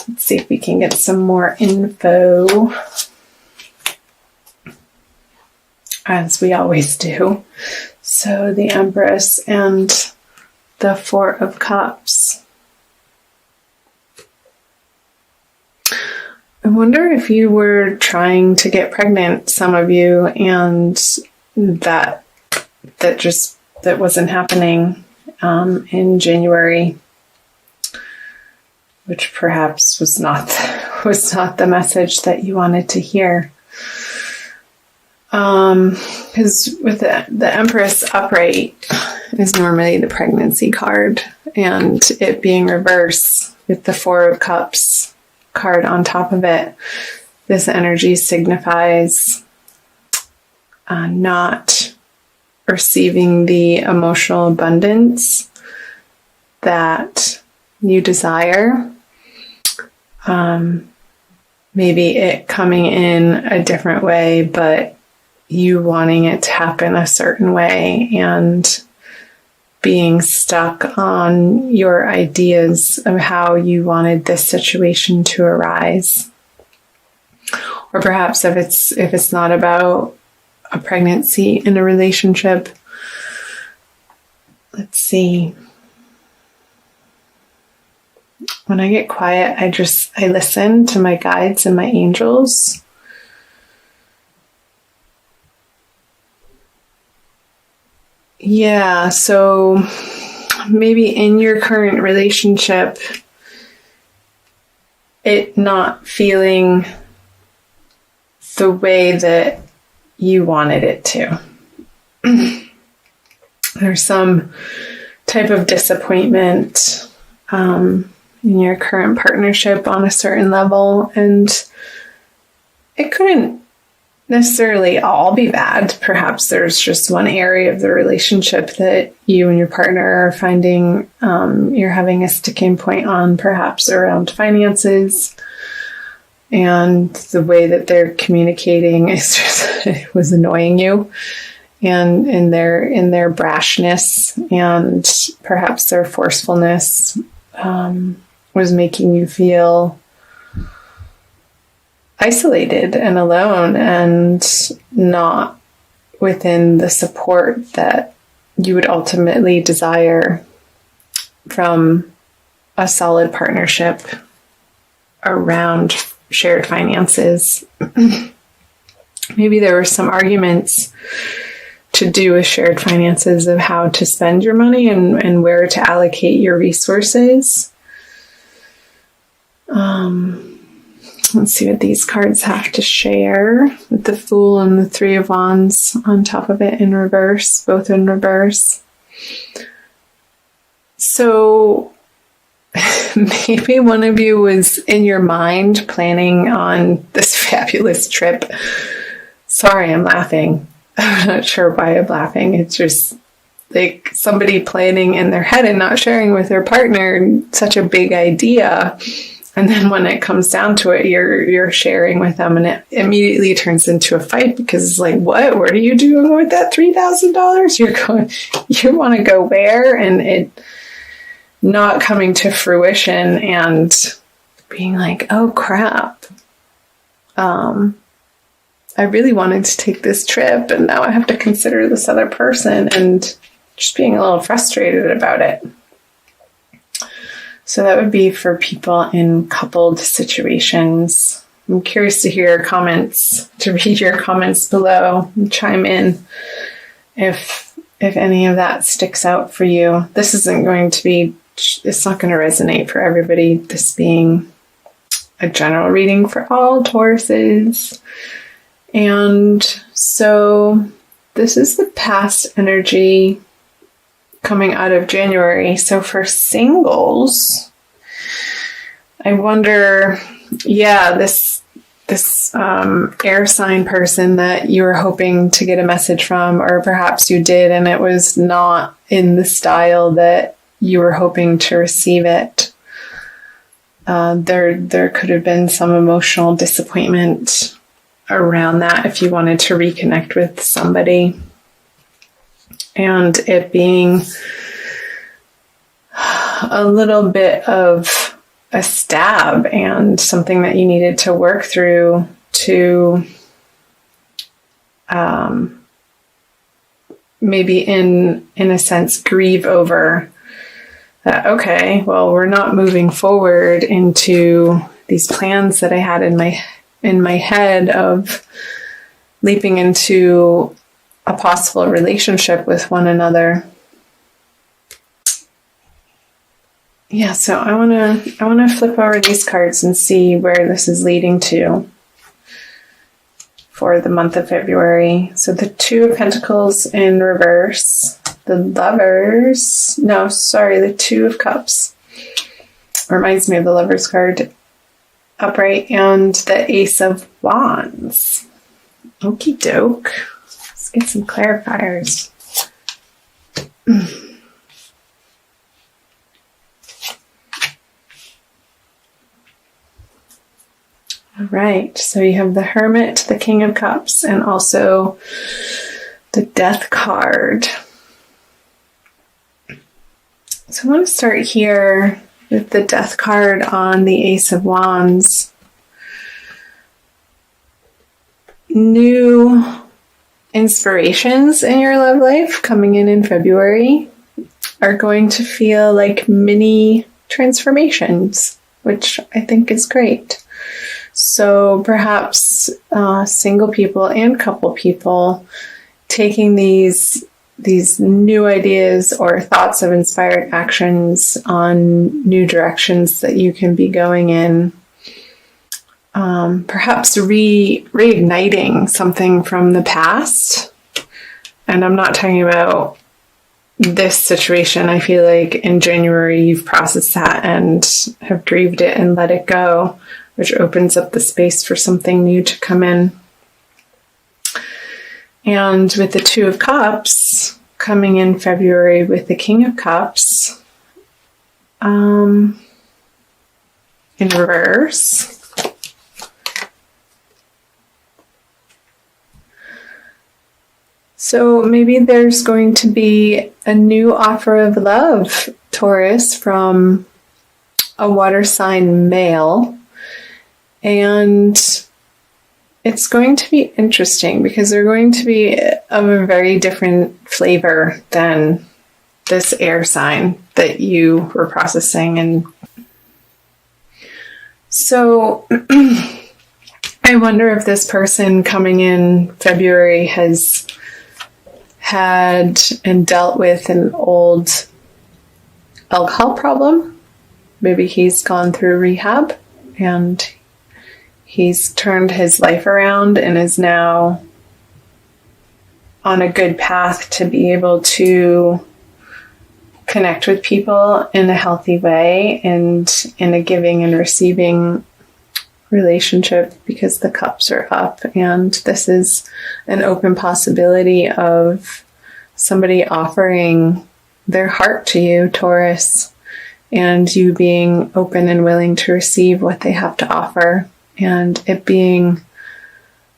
Let's see if we can get some more info, as we always do. So the Empress and the Four of Cups. I wonder if you were trying to get pregnant, some of you, and that wasn't happening in January, which perhaps was not the message that you wanted to hear. Because with the Empress upright is normally the pregnancy card, and it being reverse with the Four of Cups card on top of it, this energy signifies not receiving the emotional abundance that you desire. Maybe it coming in a different way, but you wanting it to happen a certain way and being stuck on your ideas of how you wanted this situation to arise. Or perhaps if it's not about a pregnancy in a relationship, let's see. When I get quiet, I listen to my guides and my angels. Yeah, so maybe in your current relationship, it not feeling the way that you wanted it to. There's some type of disappointment in your current partnership on a certain level, and it couldn't necessarily all be bad. Perhaps there's just one area of the relationship that you and your partner are finding you're having a sticking point on, perhaps around finances, and the way that they're communicating is just, it was annoying you, and in their brashness and perhaps their forcefulness was making you feel isolated and alone and not within the support that you would ultimately desire from a solid partnership around shared finances. Maybe there were some arguments to do with shared finances of how to spend your money and where to allocate your resources. Let's see what these cards have to share with the Fool and the Three of Wands on top of it in reverse, both in reverse. So maybe one of you was in your mind planning on this fabulous trip. Sorry, I'm laughing. I'm not sure why I'm laughing. It's just like somebody planning in their head and not sharing with their partner such a big idea. And then when it comes down to it, you're sharing with them, and it immediately turns into a fight because it's like, what are you doing with that $3,000? You want to go where? And it not coming to fruition and being like, oh crap. I really wanted to take this trip, and now I have to consider this other person, and just being a little frustrated about it. So that would be for people in coupled situations. I'm curious to hear your comments, to read your comments below, and chime in if any of that sticks out for you. This isn't going to be, it's not going to resonate for everybody, this being a general reading for all Tauruses. And so this is the past energy coming out of January. So for singles, I wonder, this air sign person that you were hoping to get a message from, or perhaps you did and it was not in the style that you were hoping to receive it. There could have been some emotional disappointment around that if you wanted to reconnect with somebody. And it being a little bit of a stab and something that you needed to work through to maybe in a sense grieve over that. Okay, well, we're not moving forward into these plans that I had in my head of leaping into a possible relationship with one another. Yeah, so I want to flip over these cards and see where this is leading to for the month of February. So the Two of Pentacles in reverse, the Two of Cups. Reminds me of the Lovers card upright, and the Ace of Wands. Okie doke. Let's get some clarifiers. All right, so you have the Hermit, the King of Cups, and also the Death card. So I want to start here with the Death card on the Ace of Wands. New inspirations in your love life coming in February are going to feel like mini transformations, which I think is great. So perhaps single people and couple people taking these new ideas or thoughts of inspired actions on new directions that you can be going in. Perhaps reigniting something from the past. And I'm not talking about this situation. I feel like in January you've processed that and have grieved it and let it go, which opens up the space for something new to come in. And with the Two of Cups coming in February with the King of Cups in reverse. So maybe there's going to be a new offer of love, Taurus, from a water sign male. And it's going to be interesting because they're going to be of a very different flavor than this air sign that you were processing. And so I wonder if this person coming in February has had and dealt with an old alcohol problem. Maybe he's gone through rehab and he's turned his life around and is now on a good path to be able to connect with people in a healthy way and in a giving and receiving relationship, because the cups are up and this is an open possibility of somebody offering their heart to you, Taurus, and you being open and willing to receive what they have to offer, and it being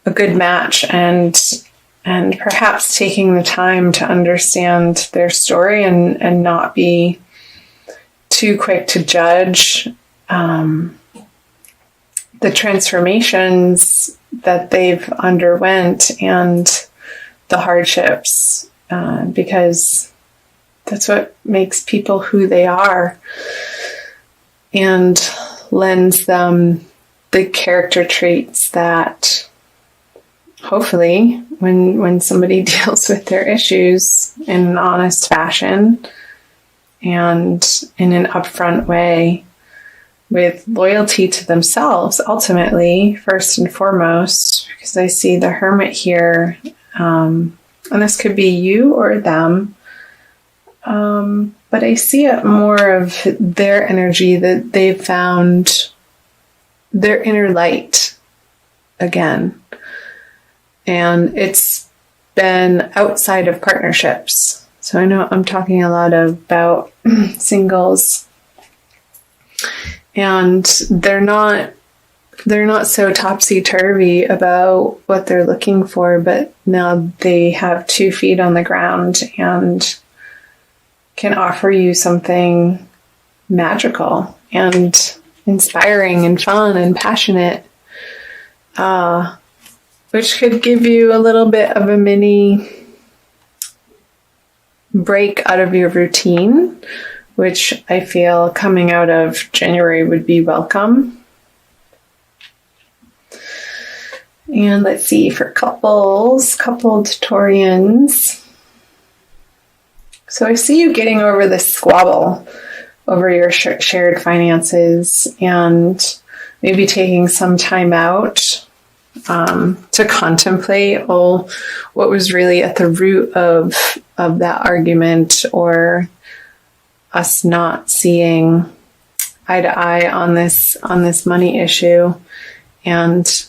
a good match, and perhaps taking the time to understand their story and not be too quick to judge the transformations that they've underwent and the hardships, because that's what makes people who they are and lends them the character traits that hopefully when somebody deals with their issues in an honest fashion and in an upfront way, with loyalty to themselves, ultimately, first and foremost, because I see the Hermit here, and this could be you or them, but I see it more of their energy, that they've found their inner light again. And it's been outside of partnerships. So I know I'm talking a lot about singles, and they're not so topsy-turvy about what they're looking for, but now they have 2 feet on the ground and can offer you something magical and inspiring and fun and passionate, which could give you a little bit of a mini break out of your routine, which I feel coming out of January would be welcome. And let's see, for coupled Taurians. So I see you getting over this squabble over your shared finances and maybe taking some time out to contemplate what was really at the root of that argument, or us not seeing eye to eye on this money issue, and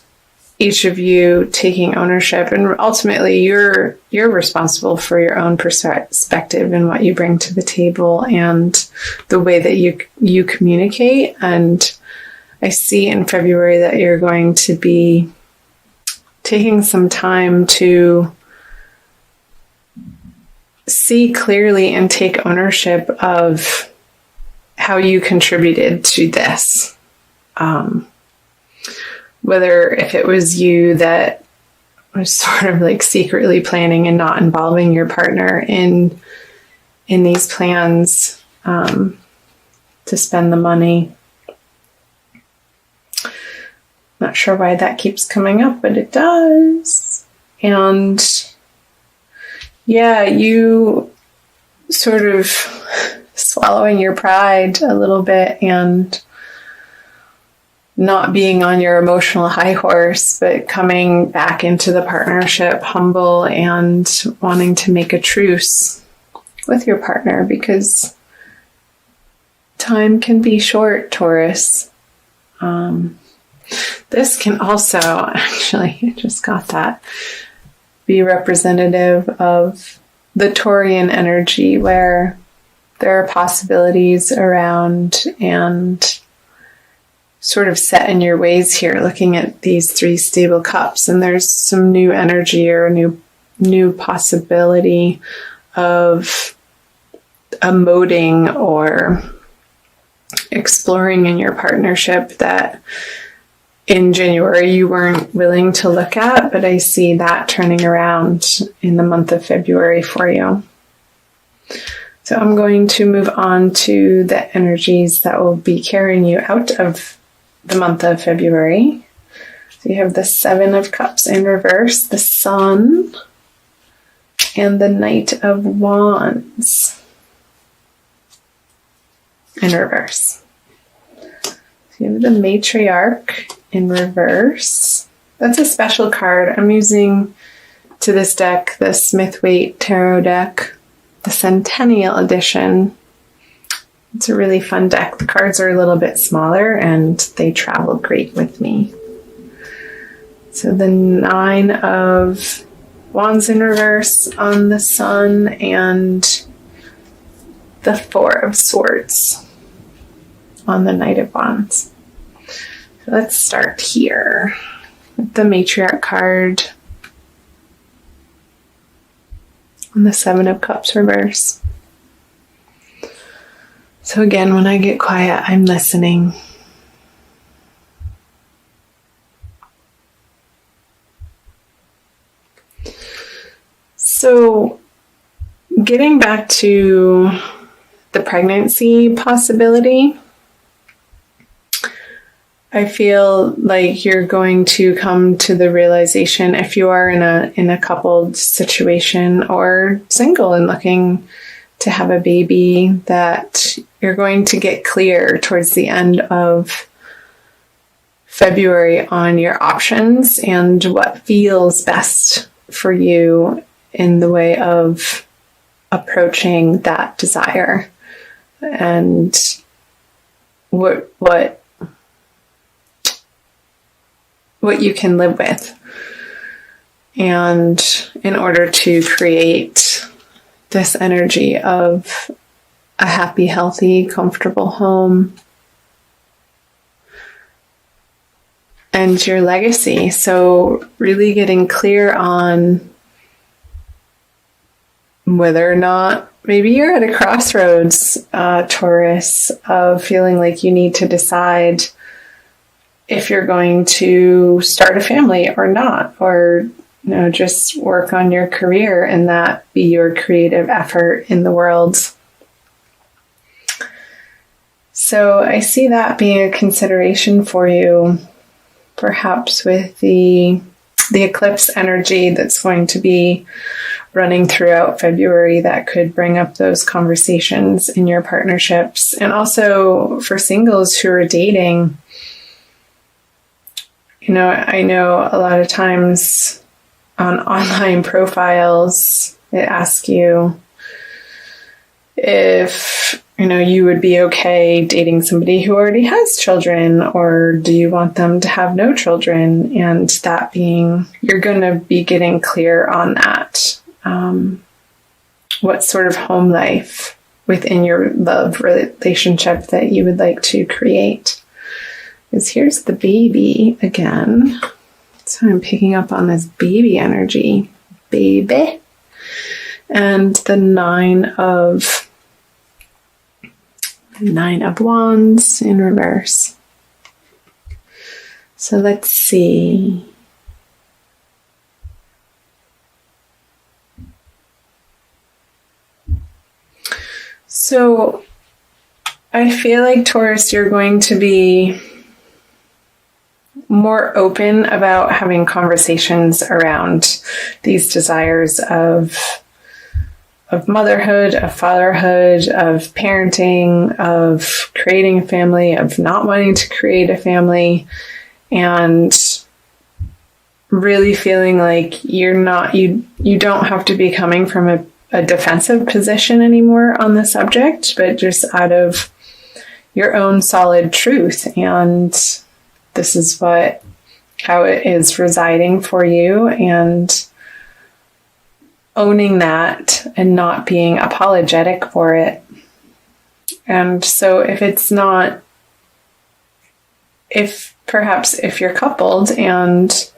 each of you taking ownership. And ultimately you're responsible for your own perspective and what you bring to the table and the way that you communicate. And I see in February that you're going to be taking some time to see clearly and take ownership of how you contributed to this. Whether if it was you that was sort of like secretly planning and not involving your partner in these plans to spend the money. Not sure why that keeps coming up, but it does. And yeah, you sort of swallowing your pride a little bit and not being on your emotional high horse, but coming back into the partnership humble and wanting to make a truce with your partner, because time can be short, Taurus. This can also, actually, I just got that, be representative of the Taurian energy, where there are possibilities around and sort of set in your ways here, looking at these three stable cups, and there's some new energy or new possibility of emoting or exploring in your partnership that in January you weren't willing to look at, but I see that turning around in the month of February for you. So I'm going to move on to the energies that will be carrying you out of the month of February. So you have the Seven of Cups in reverse, the Sun, and the Knight of Wands in reverse. So you have the Matriarch in reverse. That's a special card. I'm using to this deck the Smith-Waite Tarot deck, the Centennial Edition. It's a really fun deck. The cards are a little bit smaller and they travel great with me. So the Nine of Wands in reverse on the Sun, and the Four of Swords on the Knight of Wands. So let's start here with the Matriarch card on the Seven of Cups reverse. So again, when I get quiet, I'm listening. So getting back to the pregnancy possibility, I feel like you're going to come to the realization, if you are in a coupled situation or single and looking to have a baby, that you're going to get clear towards the end of February on your options and what feels best for you in the way of approaching that desire, and what you can live with. And in order to create this energy of a happy, healthy, comfortable home and your legacy. So really getting clear on whether or not maybe you're at a crossroads, Taurus, of feeling like you need to decide if you're going to start a family or not, or just work on your career and that be your creative effort in the world. So I see that being a consideration for you, perhaps with the eclipse energy that's going to be running throughout February that could bring up those conversations in your partnerships. And also for singles who are dating, I know a lot of times on online profiles, it asks you if, you would be okay dating somebody who already has children, or do you want them to have no children? And that being, you're going to be getting clear on that. What sort of home life within your love relationship that you would like to create. Because here's the baby again. So I'm picking up on this baby energy. Baby. And the Nine of Wands in reverse. So let's see. So I feel like, Taurus, you're going to be more open about having conversations around these desires of motherhood, of fatherhood, of parenting, of creating a family, of not wanting to create a family, and really feeling like you don't have to be coming from a defensive position anymore on the subject, but just out of your own solid truth. And this is how it is residing for you, and owning that and not being apologetic for it. And so if you're coupled and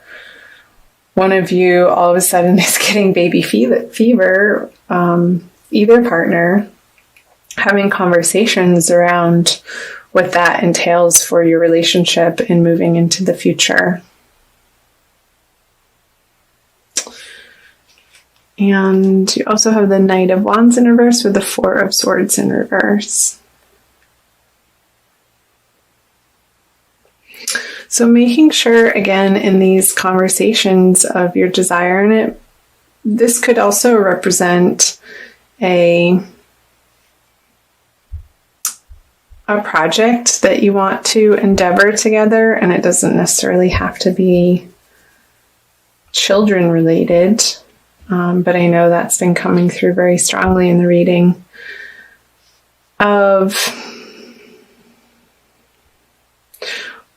one of you all of a sudden is getting baby fever, either partner, having conversations around what that entails for your relationship and moving into the future. And you also have the Knight of Wands in reverse with the Four of Swords in reverse. So making sure, again, in these conversations of your desire in it, this could also represent a project that you want to endeavor together, and it doesn't necessarily have to be children related. But I know that's been coming through very strongly in the reading of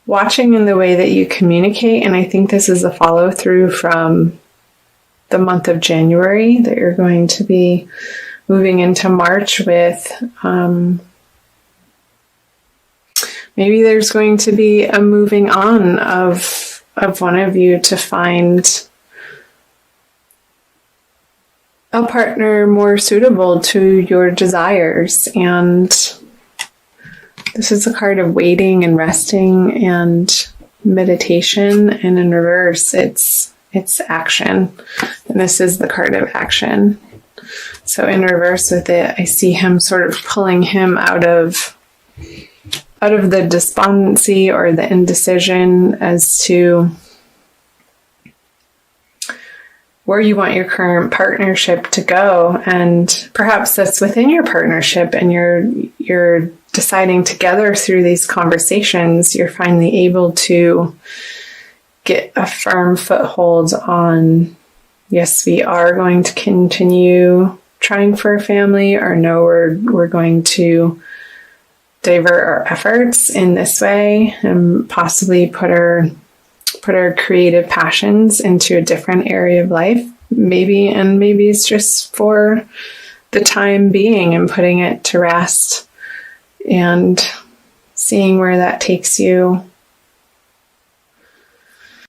watching in the way that you communicate. And I think this is a follow through from the month of January that you're going to be moving into March with. Maybe there's going to be a moving on of one of you to find a partner more suitable to your desires. And this is a card of waiting and resting and meditation. And in reverse, it's action. And this is the card of action. So in reverse with it, I see him sort of pulling him out of the despondency or the indecision as to where you want your current partnership to go. And perhaps that's within your partnership, and you're deciding together through these conversations, you're finally able to get a firm foothold on, yes, we are going to continue trying for a family, or no, we're going to divert our efforts in this way and possibly put our creative passions into a different area of life, maybe it's just for the time being and putting it to rest and seeing where that takes you